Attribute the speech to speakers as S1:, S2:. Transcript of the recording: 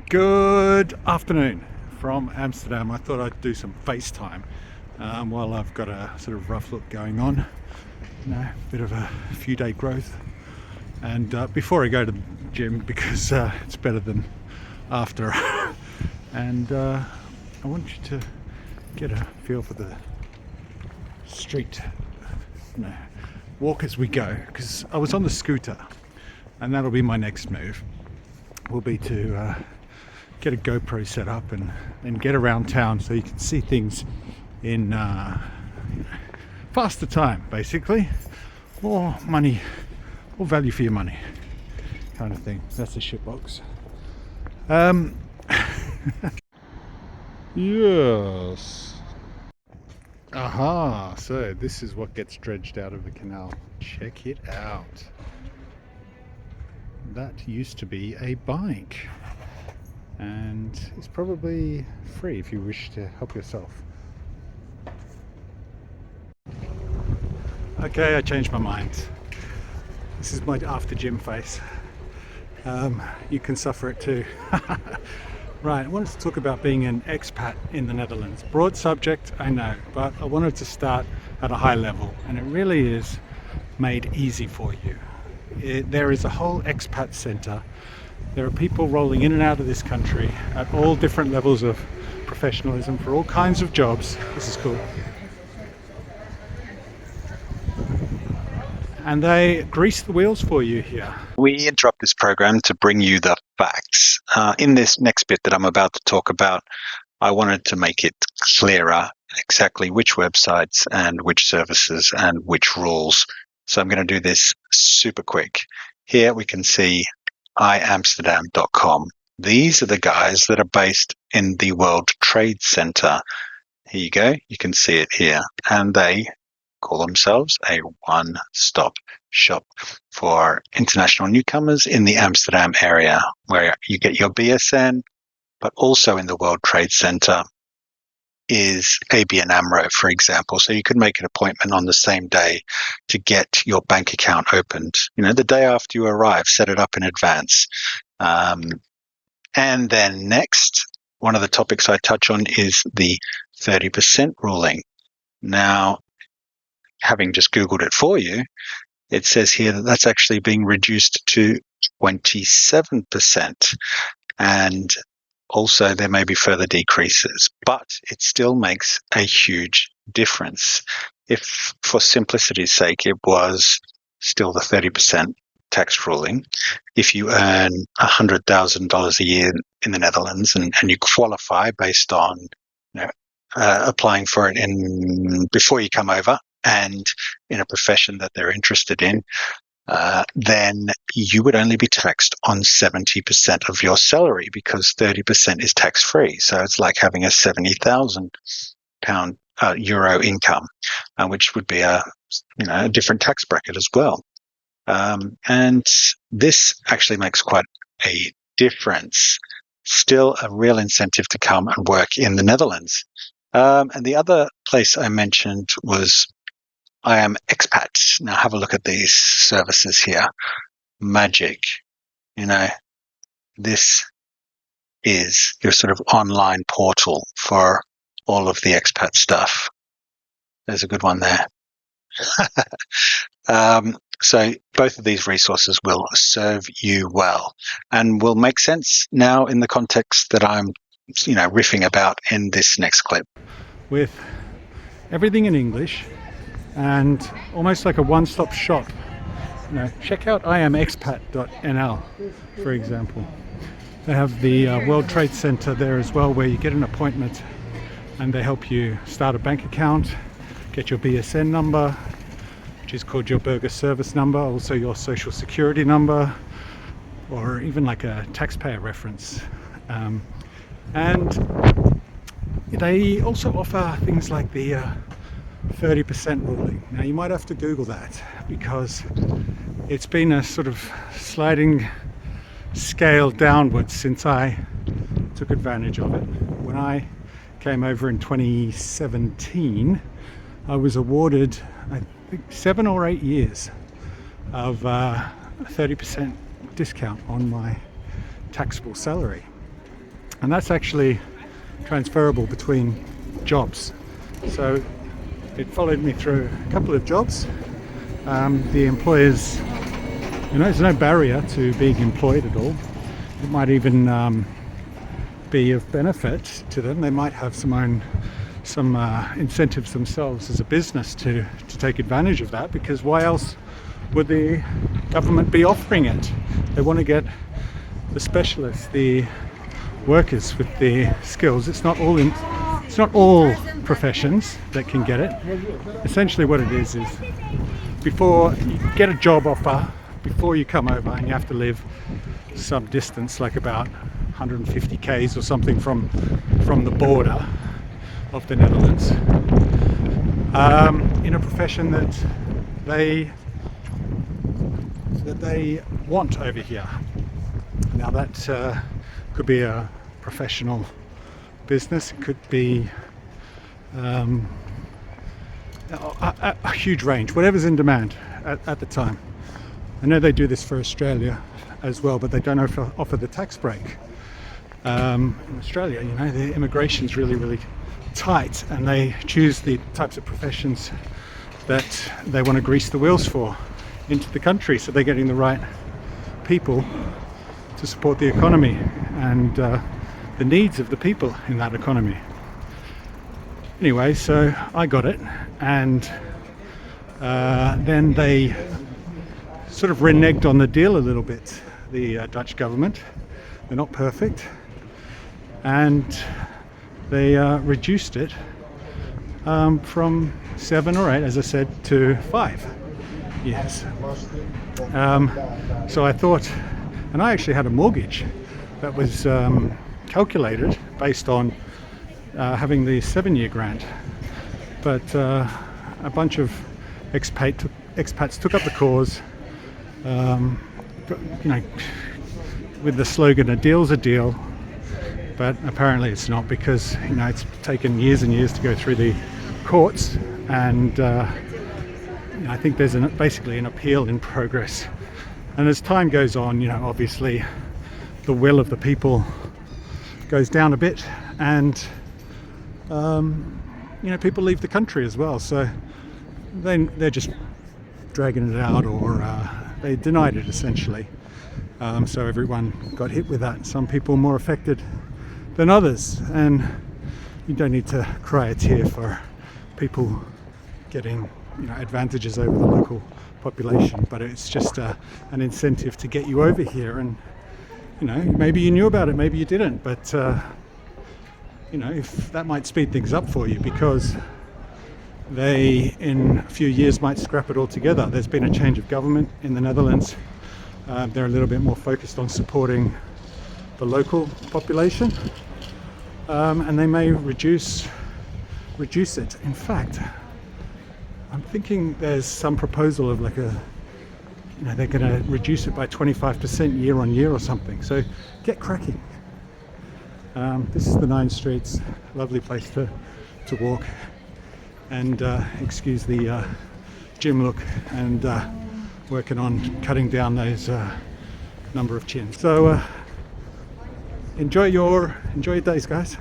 S1: Good afternoon from Amsterdam. I thought I'd do some FaceTime while I've got a sort of rough look going on. Bit of a few day growth. And before I go to the gym, because it's better than after. And I want you to get a feel for the street. Walk as we go, because I was on the scooter, and that'll be my next move. Will be to get a GoPro set up and get around town so you can see things in faster time, basically, or money, or value for your money, kind of thing. That's a shitbox. Yes. Aha, so this is what gets dredged out of the canal. Check it out. That used to be a bike, and it's probably free if you wish to help yourself. Okay, I changed my mind. This is my after gym face. You can suffer it too. Right, I wanted to talk about being an expat in the Netherlands. Broad subject, I know, but I wanted to start at a high level, and it really is made easy for you. There is a whole expat centre. There are people rolling in and out of this country at all different levels of professionalism for all kinds of jobs. This is cool. And they grease the wheels for you here.
S2: We interrupt this program to bring you the facts. In this next bit that I'm about to talk about, I wanted to make it clearer exactly which websites and which services and which rules. So I'm going to do this super quick. Here we can see iamsterdam.com. These are the guys that are based in the World Trade Center. Here you go. You can see it here. And they call themselves a one-stop shop for international newcomers in the Amsterdam area, where you get your BSN, but also in the World Trade Center is ABN AMRO, for example. So you could make an appointment on the same day to get your bank account opened. The day after you arrive, set it up in advance. And then next, one of the topics I touch on is the 30% ruling. Now, having just Googled it for you, it says here that that's actually being reduced to 27%. And also there may be further decreases, but it still makes a huge difference. If, for simplicity's sake, it was still the 30% tax ruling, if you earn $100,000 a year in the Netherlands and you qualify based on applying for it before you come over, and in a profession that they're interested in, then you would only be taxed on 70% of your salary, because 30% is tax-free. So it's like having a £70,000 euro income, which would be a different tax bracket as well. And this actually makes quite a difference. Still a real incentive to come and work in the Netherlands. And the other place I mentioned was I am Expat. Now have a look at these services here. Magic. This is your sort of online portal for all of the expat stuff. There's a good one there. So both of these resources will serve you well and will make sense now in the context that I'm riffing about in this next clip.
S1: With everything in English and almost like a one-stop shop. Check out iamexpat.nl, for example. They have the World Trade Center there as well, where you get an appointment and they help you start a bank account, get your BSN number, which is called your Burger Service number, also your social security number, or even like a taxpayer reference. And they also offer things like the 30% ruling. Now you might have to Google that, because it's been a sort of sliding scale downwards since I took advantage of it. When I came over in 2017, I was awarded, I think, 7 or 8 years of a 30% discount on my taxable salary. and that's actually transferable between jobs. So it followed me through a couple of jobs. The employers, there's no barrier to being employed at all. It might even be of benefit to them. They might have some incentives themselves as a business to take advantage of that, because why else would the government be offering it? They want to get the specialists, the workers with the skills. It's not all professions that can get it. Essentially what it is before you get a job offer, before you come over, and you have to live some distance, like about 150 k's or something from the border of the Netherlands, in a profession that they want over here. Now that could be a professional business, it could be a huge range, whatever's in demand at the time. I know they do this for Australia as well, but they don't offer the tax break. In Australia, the immigration's really tight, and they choose the types of professions that they want to grease the wheels for into the country, so they're getting the right people to support the economy and the needs of the people in that economy. Anyway, so I got it, and then they sort of reneged on the deal a little bit, the Dutch government. They're not perfect, and they reduced it from 7 or 8, as I said, to 5 years. So I thought, and I actually had a mortgage that was calculated based on having the 7-year grant, but a bunch of expats took up the cause, with the slogan, "A deal's a deal," but apparently it's not, because it's taken years and years to go through the courts, and I think there's basically an appeal in progress. And as time goes on, obviously the will of the people goes down a bit, and people leave the country as well, so they're just dragging it out, or they denied it essentially. So everyone got hit with that. Some people more affected than others, and you don't need to cry a tear for people getting advantages over the local population, but it's just an incentive to get you over here. And maybe you knew about it, maybe you didn't, but if that might speed things up for you, because they in a few years might scrap it all together. There's been a change of government in the Netherlands. They're a little bit more focused on supporting the local population, and they may reduce it. In fact, I'm thinking there's some proposal of they're going to reduce it by 25% year on year or something. So get cracking. This is the 9 Streets, lovely place to walk, and excuse the gym look, and working on cutting down those number of chins. So enjoy your days, guys.